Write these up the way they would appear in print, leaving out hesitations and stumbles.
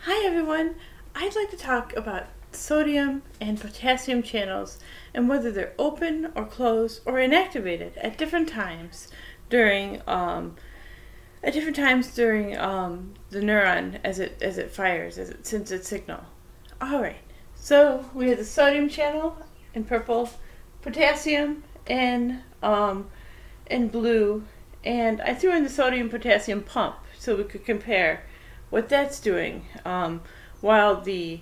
Hi everyone! I'd like to talk about sodium and potassium channels and whether they're open or closed or inactivated at different times during the neuron as it fires, as it sends its signal. All right. So we have the sodium channel in purple, potassium in blue, and I threw in the sodium potassium pump so we could compare what that's doing, while the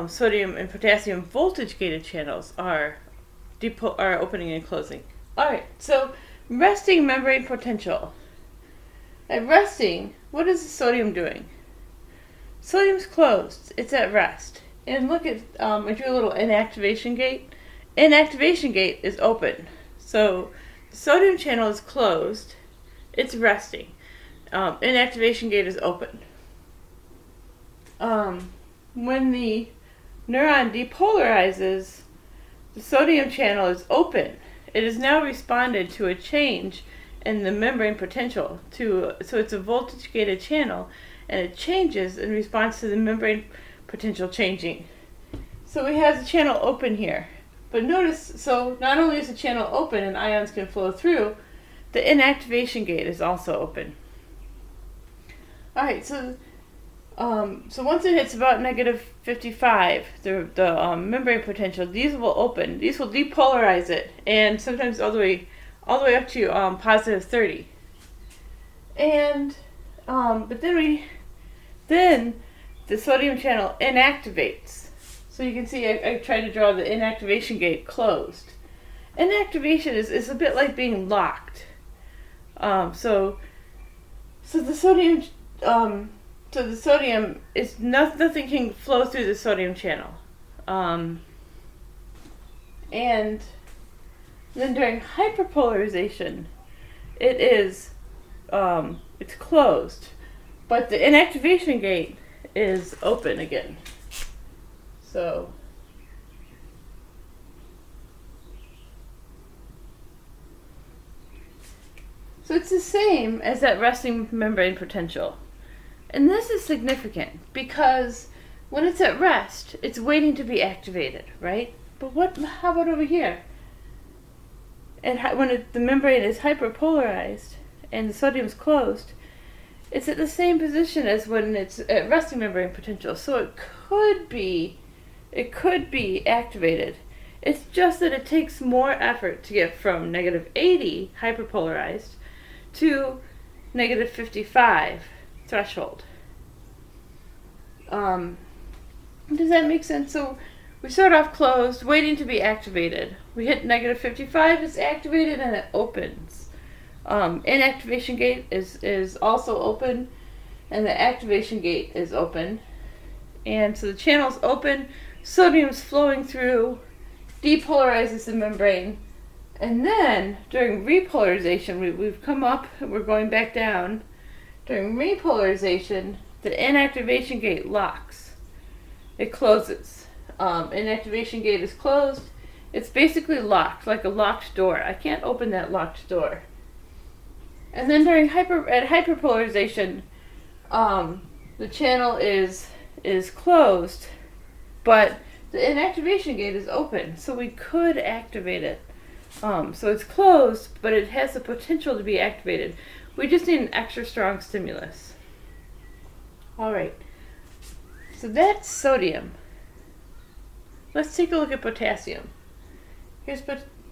sodium and potassium voltage gated channels are opening and closing. Alright, so resting membrane potential. At resting, what is the sodium doing? Sodium's closed, it's at rest. And look at, I drew a little inactivation gate. Inactivation gate is open. So the sodium channel is closed, it's resting. Inactivation gate is open. When the neuron depolarizes, the sodium channel is open. It has now responded to a change in the membrane potential. So it's a voltage-gated channel, and it changes in response to the membrane potential changing. So we have the channel open here. But notice, so not only is the channel open and ions can flow through, the inactivation gate is also open. Alright, so once it hits about -55, the membrane potential, these will open. These will depolarize it, and sometimes all the way up to +30. And but then the sodium channel inactivates. So you can see I tried to draw the inactivation gate closed. Inactivation is a bit like being locked. So the sodium. So the sodium is nothing can flow through the sodium channel, and then during hyperpolarization, it's closed, but the inactivation gate is open again. So it's the same as that resting membrane potential. And this is significant because when it's at rest, it's waiting to be activated, right? But how about over here? And when the membrane is hyperpolarized and the sodium's closed, it's at the same position as when it's at resting membrane potential. So it could be activated. It's just that it takes more effort to get from -80 hyperpolarized to -55 threshold. Does that make sense? So we start off closed, waiting to be activated. We hit -55, it's activated, and it opens. Inactivation gate is also open, and the activation gate is open. And so the channel's open, sodium's flowing through, depolarizes the membrane, and then during repolarization, we've come up and we're going back down. During repolarization, the inactivation gate locks. It closes. Inactivation gate is closed. It's basically locked, like a locked door. I can't open that locked door. And then during hyperpolarization, the channel is closed, but the inactivation gate is open, so we could activate it. So it's closed, but it has the potential to be activated. We just need an extra strong stimulus. Alright, so that's sodium. Let's take a look at potassium.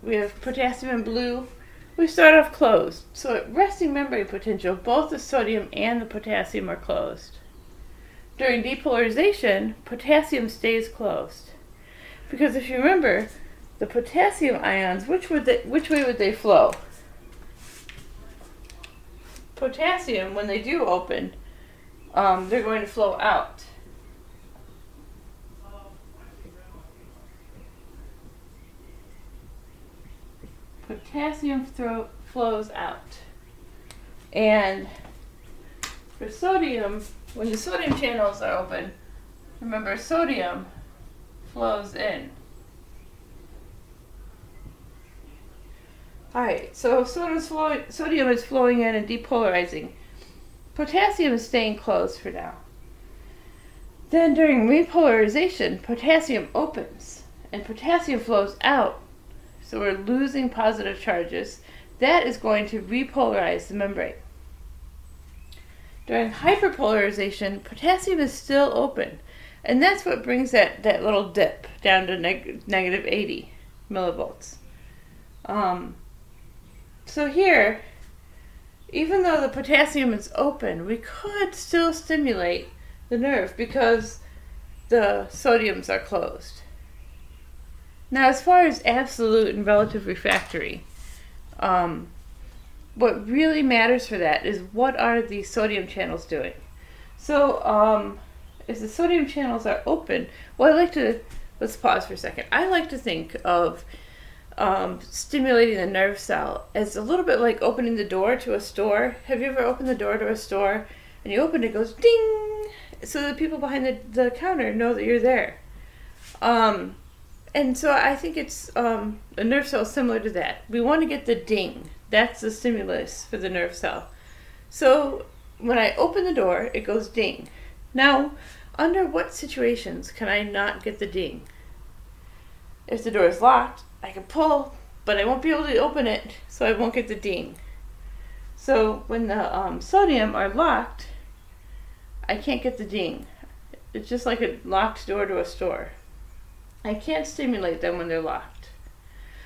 We have potassium in blue. We start off closed. So at resting membrane potential, both the sodium and the potassium are closed. During depolarization, potassium stays closed. Because if you remember, the potassium ions, which way would they flow? Potassium, when they do open, they're going to flow out. Potassium flows out. And for sodium, when the sodium channels are open, remember sodium flows in. Alright, so sodium is flowing in and depolarizing. Potassium is staying closed for now. Then during repolarization, potassium opens and potassium flows out. So we're losing positive charges. That is going to repolarize the membrane. During hyperpolarization, potassium is still open. And that's what brings that little dip down to negative 80 millivolts. So here, even though the potassium is open, we could still stimulate the nerve because the sodiums are closed. Now, as far as absolute and relative refractory, what really matters for that is what are the sodium channels doing. So, if the sodium channels are open, let's pause for a second. I like to think of stimulating the nerve cell as a little bit like opening the door to a store. Have you ever opened the door to a store and you open it, goes ding, so the people behind the counter know that you're there. And so I think it's a nerve cell similar to that. We want to get the ding. That's the stimulus for the nerve cell. So when I open the door, it goes ding. Now, under what situations can I not get the ding? If the door is locked, I can pull, but I won't be able to open it, so I won't get the ding. So when the sodium are locked, I can't get the ding. It's just like a locked door to a store. I can't stimulate them when they're locked.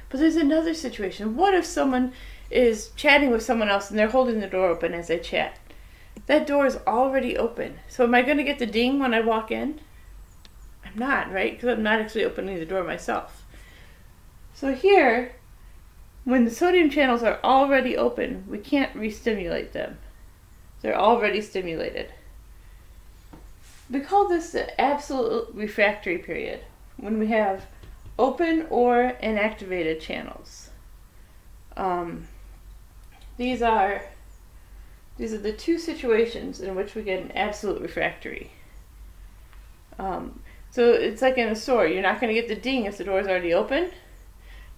But there's another situation. What if someone is chatting with someone else and they're holding the door open as they chat? That door is already open. So am I going to get the ding when I walk in? I'm not, right? Because I'm not actually opening the door myself. So here, when the sodium channels are already open, we can't re-stimulate them. They're already stimulated. We call this the absolute refractory period, when we have open or inactivated channels. These are the two situations in which we get an absolute refractory. So it's like in a store. You're not going to get the ding if the door is already open.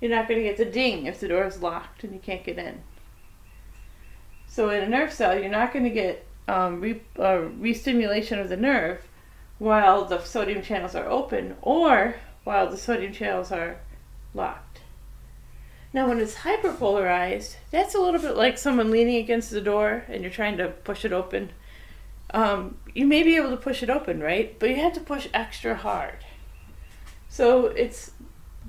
You're not going to get the ding if the door is locked and you can't get in. So in a nerve cell, you're not going to get re-stimulation of the nerve while the sodium channels are open or while the sodium channels are locked. Now when it's hyperpolarized, that's a little bit like someone leaning against the door and you're trying to push it open. You may be able to push it open, right? But you have to push extra hard. So it's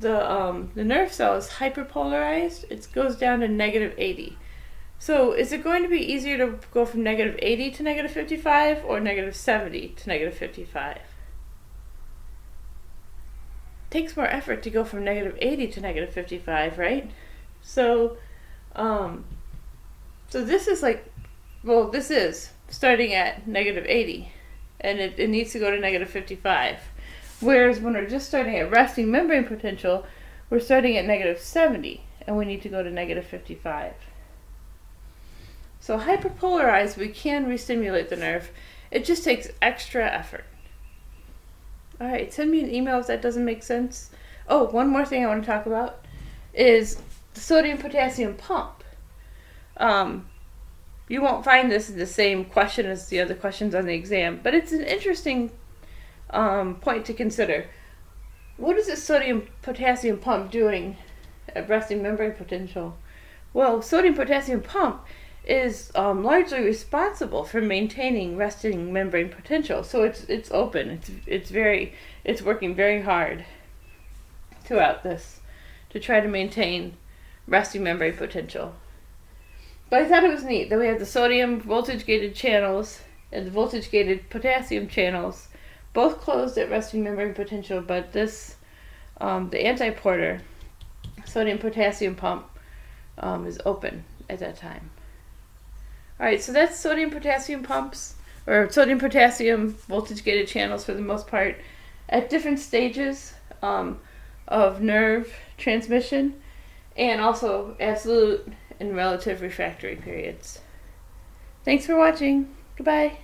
the nerve cell is hyperpolarized. It goes down to negative 80. So is it going to be easier to go from negative 80 to negative 55 or negative 70 to negative 55? It takes more effort to go from negative 80 to negative 55, right? So this is this is starting at negative 80 and it needs to go to negative 55. Whereas when we're just starting at resting membrane potential, we're starting at negative 70 and we need to go to negative 55. So hyperpolarized, we can re-stimulate the nerve. It just takes extra effort. All right, send me an email if that doesn't make sense. Oh, one more thing I want to talk about is the sodium-potassium pump. You won't find this in the same question as the other questions on the exam, but it's an interesting point to consider. What is a sodium-potassium pump doing at resting membrane potential? Well, sodium-potassium pump is largely responsible for maintaining resting membrane potential. So it's open. It's working very hard throughout this to try to maintain resting membrane potential. But I thought it was neat that we have the sodium voltage-gated channels and the voltage-gated potassium channels, both closed at resting membrane potential, but this, the anti-porter sodium-potassium pump is open at that time. Alright, so that's sodium-potassium pumps, or sodium-potassium voltage-gated channels for the most part, at different stages of nerve transmission, and also absolute and relative refractory periods. Thanks for watching. Goodbye.